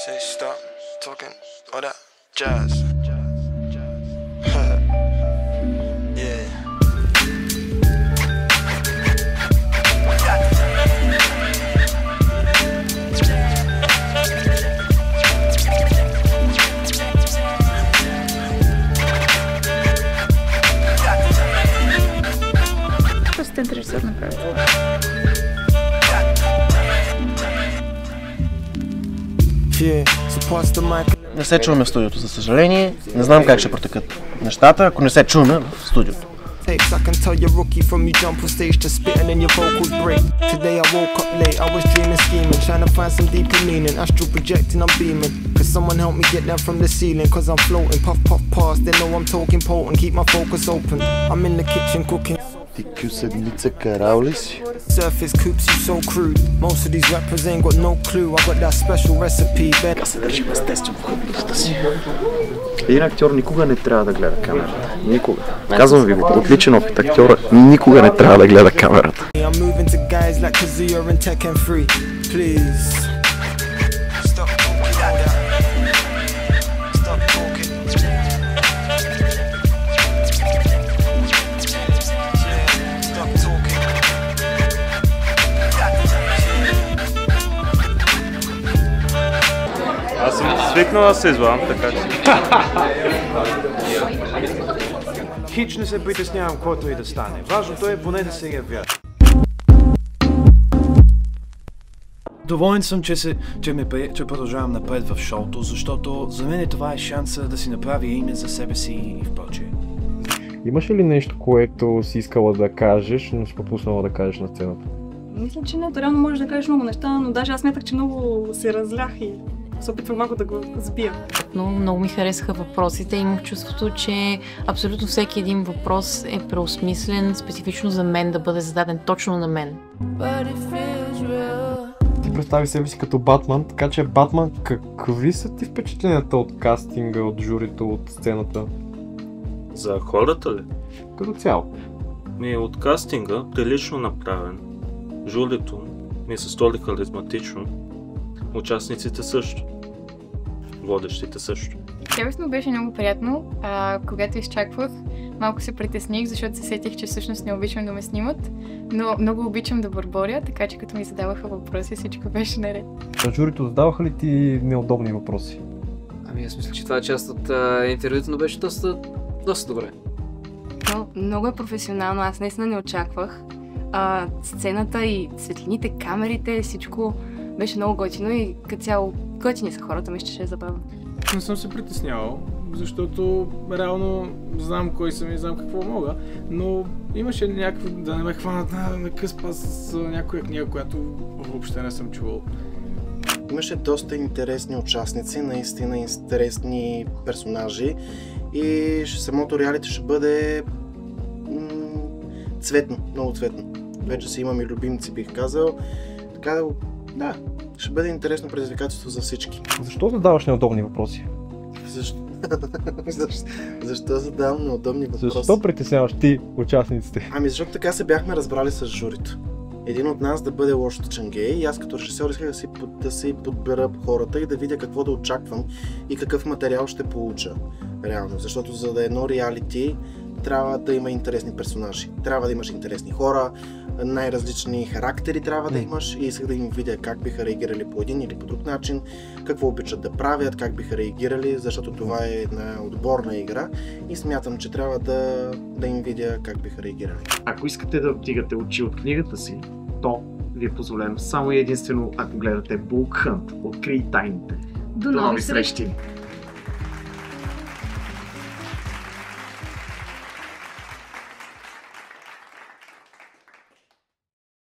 Say stop talking all that jazz. Yeah. Просто режисер направи. Не се чуваме в студиото, за съжаление. Не знам как ще протекат нещата, ако не се чуваме в студиото. I can tell you're rookie from you jump on stage to spitting and your vocals break. Today I woke up late, I was dreaming, scheming, trying to find some deeper meaning. Astral projecting, I'm beaming. Cause someone help me get down from the ceiling. Cause I'm floating, puff puff past. They know I'm talking potent, keep my focus open. I'm in the kitchen cooking. Ти кюседница карал ли си? Surface coops you so crude. Most of these rappers ain't got no clue. I got that special recipe. Така се държим естествено в хъбността си. Един актьор никога не трябва да гледа камерата. Никога. Казвам ви го, отличен опит. Актьора никога не трябва да гледа камерата. I'm moving to guys like Kazuya and Tekken 3. Please. Stop talking like that. Stop talking. Stop talking. Аз съм свикнал да се излагам, така че... Хич не се притеснявам, който и да стане. Важното е поне да се явят. Доволен съм, че продължавам напред в шоуто, защото за мен това е шанса да си направя име за себе си и прочее. Имаш ли нещо, което си искала да кажеш, но си пропуснала да кажеш на сцената? Мисля, че не. Реално можеш да кажеш много неща, но даже аз смятах, че много се разлях и се опитвам малко да го сбия. Много ми харесаха въпросите. Имах чувството, че абсолютно всеки един въпрос е преосмислен специфично за мен, да бъде зададен точно на мен. Ти представи себе си като Батман, така че Батман, какви са ти впечатленията от кастинга, от журито, от сцената? За хората ли? Като цяло. От кастинга, прилично направен. Журито ми се стори харизматично. Участниците също. Водещите също. Цялостно беше много приятно. Когато изчаквах, малко се притесних, защото се сетих, че всъщност не обичам да ме снимат, но много обичам да бърборя, така че като ми задаваха въпроси, всичко беше наред. На журито задаваха ли ти неудобни въпроси? Ами аз мисля, че това е част от интервюто, но беше доста добре. Много е професионално, аз наистина не очаквах. Сцената и светлините, камерите, всичко беше много готино и като цяло готини са хората, мисля, че ще е забавно. Не съм се притеснявал, защото реално знам кой съм и знам какво мога, но имаше някакво да не ме хванат на къспа с някоя книга, която въобще не съм чувал. Имаше доста интересни участници, наистина интересни персонажи и самото реалити ще бъде цветно, много цветно. Вече си имам и любимци, бих казал. Така да, ще бъде интересно предизвикателство за всички. Защо задаваш неудобни въпроси? Защо задавам неудобни въпроси? Защо притесняваш ти участниците? Ами защото така се бяхме разбрали с журито. Един от нас да бъде лошото чангей и аз като режисьор исках да си подбера хората и да видя какво да очаквам и какъв материал ще получа реално. Защото за да е едно реалити трябва да има интересни персонажи. Трябва да имаш интересни хора, най-различни характери трябва да имаш и исках да им видя как биха реагирали по един или по друг начин, какво обичат да правят, как биха реагирали, защото това е една отборна игра и смятам, че трябва да им видя как биха реагирали. Ако искате да вдигате очи от книгата си, то ви е позволено само и единствено ако гледате Bulk Hunt, Открий тайните. До нови срещи! срещи!